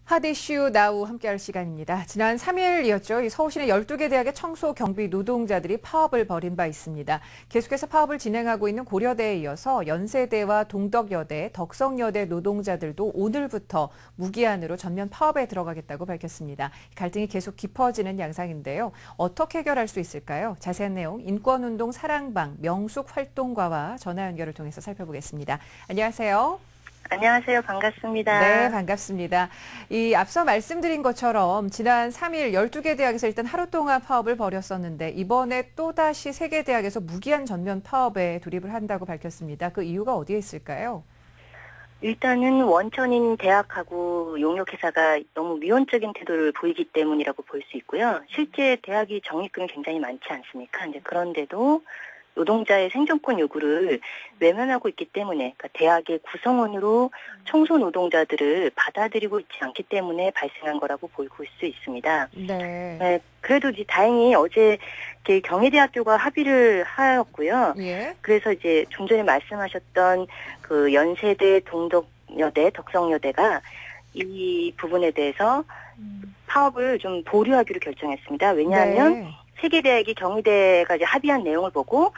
핫 이슈 나우 함께할 시간입니다. 지난 3일이었죠. 서울 시내 12개 대학의 청소 경비 노동자들이 파업을 벌인 바 있습니다. 계속해서 파업을 진행하고 있는 고려대에 이어서 연세대와 동덕여대, 덕성여대 노동자들도 오늘부터 무기한으로 전면 파업에 들어가겠다고 밝혔습니다. 갈등이 계속 깊어지는 양상인데요. 어떻게 해결할 수 있을까요? 자세한 내용 인권운동 사랑방 명숙활동가와 전화 연결을 통해서 살펴보겠습니다. 안녕하세요. 안녕하세요. 반갑습니다. 네, 반갑습니다. 앞서 말씀드린 것처럼 지난 3일 12개 대학에서 일단 하루 동안 파업을 벌였었는데 이번에 또다시 3개 대학에서 무기한 전면 파업에 돌입을 한다고 밝혔습니다. 그 이유가 어디에 있을까요? 일단은 원천인 대학하고 용역회사가 너무 위헌적인 태도를 보이기 때문이라고 볼 수 있고요. 실제 대학이 적립금이 굉장히 많지 않습니까? 이제 그런데도 노동자의 생존권 요구를 외면하고 있기 때문에, 그러니까 대학의 구성원으로 청소 노동자들을 받아들이고 있지 않기 때문에 발생한 거라고 볼 수 있습니다. 네. 네, 그래도 이제 다행히 어제 경희대학교가 합의를 하였고요. 예. 그래서 이제 좀 전에 말씀하셨던 그 연세대, 동덕여대, 덕성여대가 이 부분에 대해서 파업을 좀 보류하기로 결정했습니다. 왜냐하면 네. 세계 대학이 경희대가 이제 합의한 내용을 보고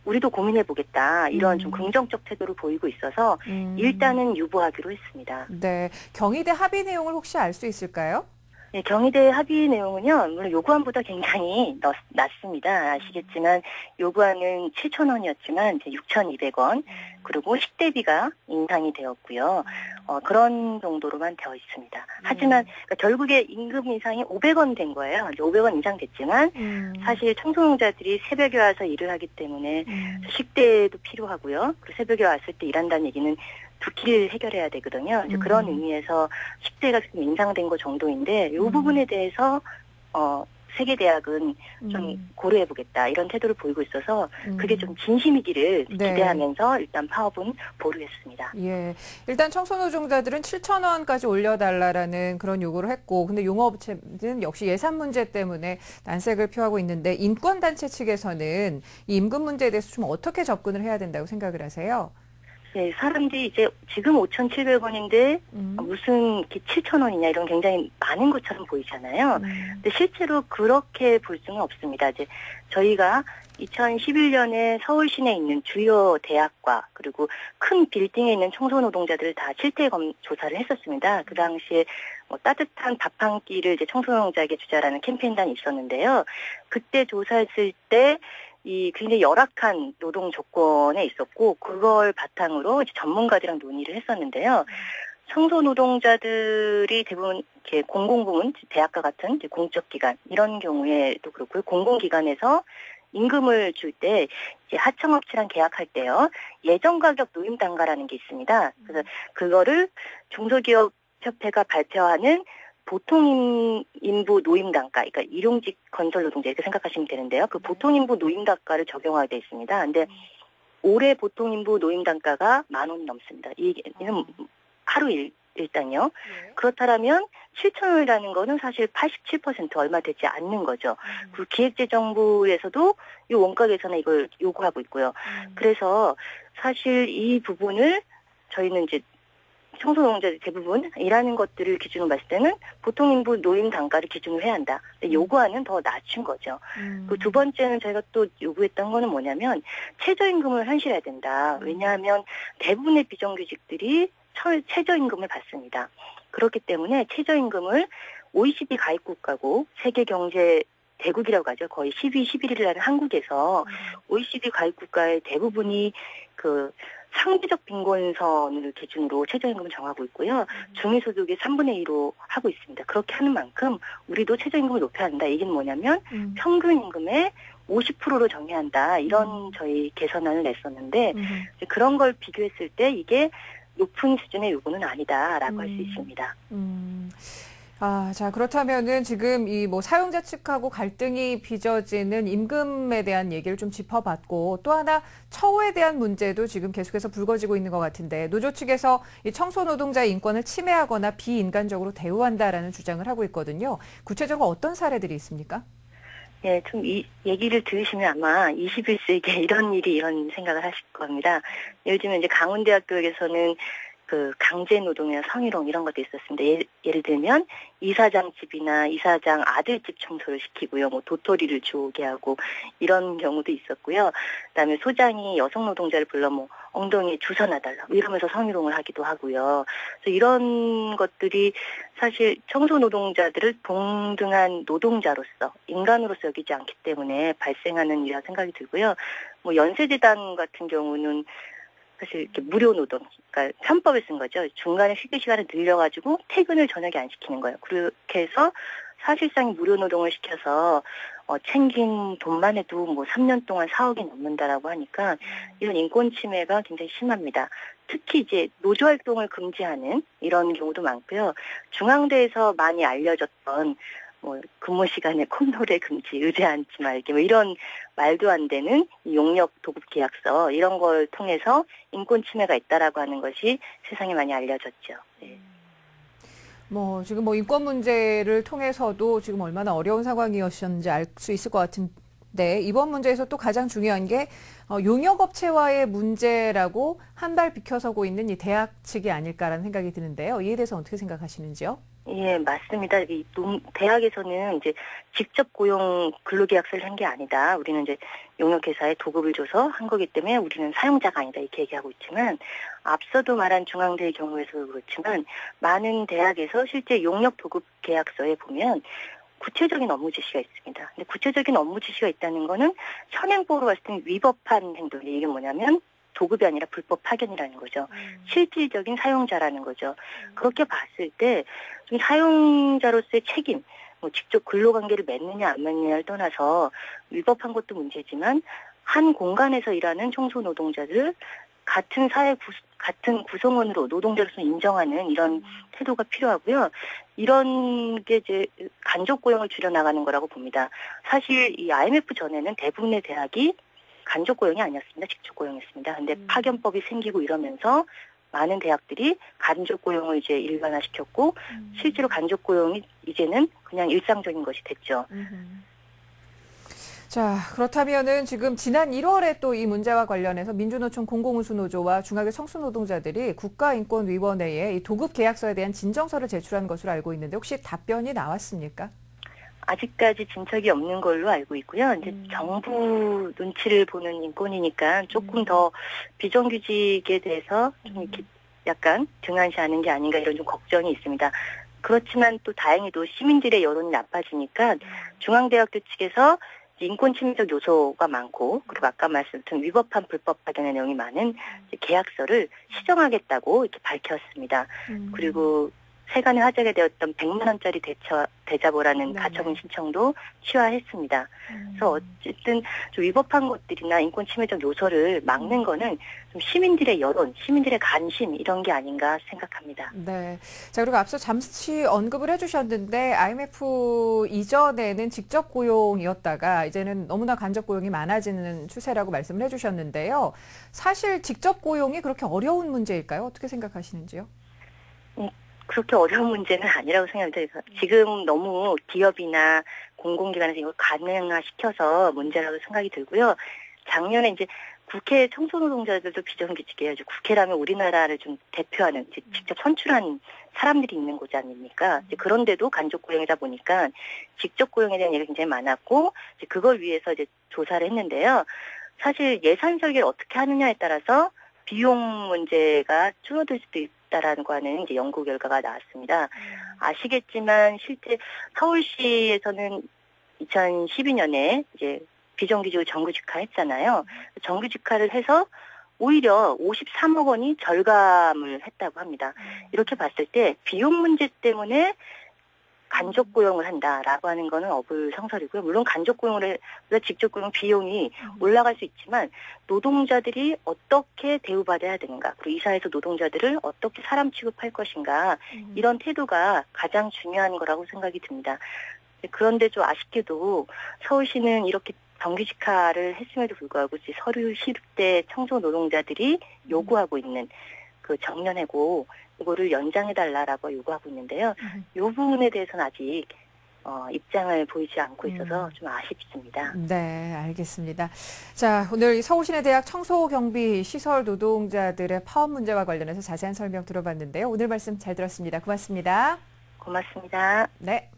우리도 고민해보겠다 이런 좀 긍정적 태도를 보이고 있어서 일단은 유보하기로 했습니다. 네. 경희대 합의 내용을 혹시 알 수 있을까요? 네, 경희대 합의 내용은요, 물론 요구안보다 굉장히 낮습니다. 아시겠지만 요구안은 7,000원이었지만 이제 6,200원, 그리고 식대비가 인상이 되었고요. 그런 정도로만 되어 있습니다. 하지만 그러니까 결국에 임금 인상이 500원 된 거예요. 이제 500원 인상됐지만 사실 청소년자들이 새벽에 와서 일을 하기 때문에 식대도 필요하고요. 그리고 새벽에 왔을 때 일한다는 얘기는 두 끼를 해결해야 되거든요. 이제 그런 의미에서 식대가 좀 인상된 것 정도인데 이 부분에 대해서 세계 대학은 좀 고려해보겠다 이런 태도를 보이고 있어서 그게 좀 진심이기를 네. 기대하면서 일단 파업은 보류했습니다. 예. 일단 청소노동자들은 7,000원까지 올려달라라는 그런 요구를 했고, 근데 용업체는 역시 예산 문제 때문에 난색을 표하고 있는데, 인권단체 측에서는 이 임금 문제에 대해서 좀 어떻게 접근을 해야 된다고 생각을 하세요? 네, 사람들이 이제 지금 5,700원인데 무슨 7,000원이냐 이런 굉장히 많은 것처럼 보이잖아요. 근데 실제로 그렇게 볼 수는 없습니다. 이제 저희가 2011년에 서울 시내에 있는 주요 대학과 그리고 큰 빌딩에 있는 청소노동자들을 다 실태 조사를 했었습니다. 그 당시에 따뜻한 밥 한 끼를 이제 청소노동자에게 주자라는 캠페인단이 있었는데요. 그때 조사했을 때 굉장히 열악한 노동 조건에 있었고, 그걸 바탕으로 이제 전문가들이랑 논의를 했었는데요. 청소 노동자들이 대부분 이렇게 공공부문, 대학과 같은 이제 공적기관, 이런 경우에도 그렇고요. 공공기관에서 임금을 줄 때, 이제 하청업체랑 계약할 때요. 예정가격 노임단가라는 게 있습니다. 그래서 그거를 중소기업협회가 발표하는 보통 인부 노임 단가, 그러니까 일용직 건설 노동자 이렇게 생각하시면 되는데요. 그 보통 인부 노임 단가를 적용하게 돼 있습니다. 근데 올해 보통 인부 노임 단가가 10,000원이 넘습니다. 이는 하루 일단요. 그렇다면 7,000원이라는 거는 사실 87% 얼마 되지 않는 거죠. 그 기획재정부에서도 이 원가 개선에 이걸 요구하고 있고요. 그래서 사실 이 부분을 저희는 이제 청소노동자들 대부분 일하는 것들을 기준으로 봤을 때는 보통 인부 노임 단가를 기준으로 해야 한다. 요구하는 더 낮춘 거죠. 그 두 번째는 저희가 또 요구했던 거는 뭐냐면 최저임금을 현실해야 된다. 왜냐하면 대부분의 비정규직들이 최저임금을 받습니다. 그렇기 때문에 최저임금을 OECD 가입국가고 세계경제 대국이라고 하죠. 거의 10위, 11위를 하는 한국에서 OECD 가입국가의 대부분이 그 상대적 빈곤선을 기준으로 최저임금을 정하고 있고요. 중위소득의 3분의 2로 하고 있습니다. 그렇게 하는 만큼 우리도 최저임금을 높여야 한다. 이게 뭐냐면 평균 임금의 50%로 정해야 한다. 이런 저희 개선안을 냈었는데 그런 걸 비교했을 때 이게 높은 수준의 요구는 아니다라고 할 수 있습니다. 자, 그렇다면은 지금 사용자 측하고 갈등이 빚어지는 임금에 대한 얘기를 좀 짚어봤고, 또 하나 처우에 대한 문제도 지금 계속해서 불거지고 있는 것 같은데, 노조 측에서 이 청소 노동자의 인권을 침해하거나 비인간적으로 대우한다라는 주장을 하고 있거든요. 구체적으로 어떤 사례들이 있습니까? 네, 좀 이 얘기를 들으시면 아마 21세기에 이런 생각을 하실 겁니다. 예를 들면 이제 강원대학교에서는 그 강제 노동이나 성희롱 이런 것도 있었습니다. 예를 들면 이사장 집이나 이사장 아들 집 청소를 시키고요. 뭐 도토리를 주우게 하고 이런 경우도 있었고요. 그다음에 소장이 여성 노동자를 불러 뭐 엉덩이에 주사 놔달라 이러면서 성희롱을 하기도 하고요. 그래서 이런 것들이 사실 청소 노동자들을 동등한 노동자로서 인간으로서 여기지 않기 때문에 발생하는 일이라 생각이 들고요. 뭐 연세재단 같은 경우는 사실 이렇게 무료 노동, 그러니까 편법을 쓴 거죠. 중간에 휴게 시간을 늘려가지고 퇴근을 저녁에 안 시키는 거예요. 그렇게 해서 사실상 무료 노동을 시켜서 챙긴 돈만 해도 뭐 3년 동안 4억이 넘는다라고 하니까 이런 인권 침해가 굉장히 심합니다. 특히 이제 노조 활동을 금지하는 이런 경우도 많고요. 중앙대에서 많이 알려졌던 뭐 근무 시간에 콧노래 금지, 의자 앉지 말기 뭐 이런 말도 안 되는 용역 도급 계약서 이런 걸 통해서 인권 침해가 있다라고 하는 것이 세상에 많이 알려졌죠. 네. 뭐 지금 뭐 인권 문제를 통해서도 지금 얼마나 어려운 상황이었는지 알 수 있을 것 같은데 이번 문제에서 또 가장 중요한 게 용역업체와의 문제라고 한 발 비켜서고 있는 이 대학 측이 아닐까라는 생각이 드는데요. 이에 대해서 어떻게 생각하시는지요? 예, 맞습니다. 대학에서는 이제 직접 고용 근로계약서를 한 게 아니다. 우리는 이제 용역회사에 도급을 줘서 한 거기 때문에 우리는 사용자가 아니다. 이렇게 얘기하고 있지만, 앞서도 말한 중앙대의 경우에서도 그렇지만, 많은 대학에서 실제 용역 도급 계약서에 보면, 구체적인 업무 지시가 있습니다. 근데 구체적인 업무 지시가 있다는 거는 현행법으로 봤을 때는 위법한 행동. 이게 뭐냐면, 도급이 아니라 불법 파견이라는 거죠. 실질적인 사용자라는 거죠. 그렇게 봤을 때 좀 사용자로서의 책임, 뭐 직접 근로관계를 맺느냐 안 맺느냐를 떠나서 위법한 것도 문제지만 한 공간에서 일하는 청소 노동자들 같은 같은 구성원으로 노동자로서 인정하는 이런 태도가 필요하고요. 이런 게 이제 간접 고용을 줄여나가는 거라고 봅니다. 사실 이 IMF 전에는 대부분의 대학이 간접 고용이 아니었습니다. 직접 고용이었습니다. 근데 파견법이 생기고 이러면서 많은 대학들이 간접 고용을 이제 일반화시켰고 실제로 간접 고용이 이제는 그냥 일상적인 것이 됐죠. 자, 그렇다면은 지금 지난 1월에 또 이 문제와 관련해서 민주노총 공공운수노조와 중앙의 청소노동자들이 국가인권위원회에 이 도급 계약서에 대한 진정서를 제출한 것으로 알고 있는데 혹시 답변이 나왔습니까? 아직까지 진척이 없는 걸로 알고 있고요. 이제 정부 눈치를 보는 인권이니까 조금 더 비정규직에 대해서 좀 이렇게 약간 등한시하는 게 아닌가 이런 좀 걱정이 있습니다. 그렇지만 또 다행히도 시민들의 여론이 나빠지니까 중앙대학교 측에서 인권 침해적 요소가 많고 그리고 아까 말씀드린 위법한 불법 파견의 내용이 많은 계약서를 시정하겠다고 이렇게 밝혔습니다. 그리고 세간의 화제가 되었던 100만 원짜리 대자보라는 가처분 신청도 취하했습니다. 그래서 어쨌든 좀 위법한 것들이나 인권 침해적 요소를 막는 거는 좀 시민들의 여론, 시민들의 관심 이런 게 아닌가 생각합니다. 네. 자, 그리고 앞서 잠시 언급을 해주셨는데 IMF 이전에는 직접 고용이었다가 이제는 너무나 간접 고용이 많아지는 추세라고 말씀을 해주셨는데요. 사실 직접 고용이 그렇게 어려운 문제일까요? 어떻게 생각하시는지요? 그렇게 어려운 문제는 아니라고 생각합니다. 지금 너무 기업이나 공공기관에서 이걸 가능화시켜서 문제라고 생각이 들고요. 작년에 이제 국회 청소노동자들도 비정규직이에요. 국회라면 우리나라를 좀 대표하는 이제 직접 선출한 사람들이 있는 곳 아닙니까? 이제 그런데도 간접 고용이다 보니까 직접 고용에 대한 얘기가 굉장히 많았고 이제 그걸 위해서 이제 조사를 했는데요. 사실 예산 설계를 어떻게 하느냐에 따라서 비용 문제가 줄어들 수도 있다라는 거는 이제 연구 결과가 나왔습니다. 아시겠지만 실제 서울시에서는 2012년에 이제 비정규직을 정규직화했잖아요. 정규직화를 해서 오히려 53억 원이 절감을 했다고 합니다. 이렇게 봤을 때 비용 문제 때문에 간접 고용을 한다라고 하는 거는 어불성설이고요. 물론 간접 고용을 해서 직접 고용 비용이 올라갈 수 있지만 노동자들이 어떻게 대우받아야 되는가 그리고 이 사회에서 노동자들을 어떻게 사람 취급할 것인가 이런 태도가 가장 중요한 거라고 생각이 듭니다. 그런데 좀 아쉽게도 서울시는 이렇게 정규직화를 했음에도 불구하고 서류 10대 청소 노동자들이 요구하고 있는 그 정년해고 이거를 연장해달라고 요구하고 있는데요. 이 부분에 대해서는 아직 입장을 보이지 않고 있어서 좀 아쉽습니다. 네, 알겠습니다. 자, 오늘 서울시내 대학 청소경비 시설 노동자들의 파업 문제와 관련해서 자세한 설명 들어봤는데요. 오늘 말씀 잘 들었습니다. 고맙습니다. 고맙습니다. 네.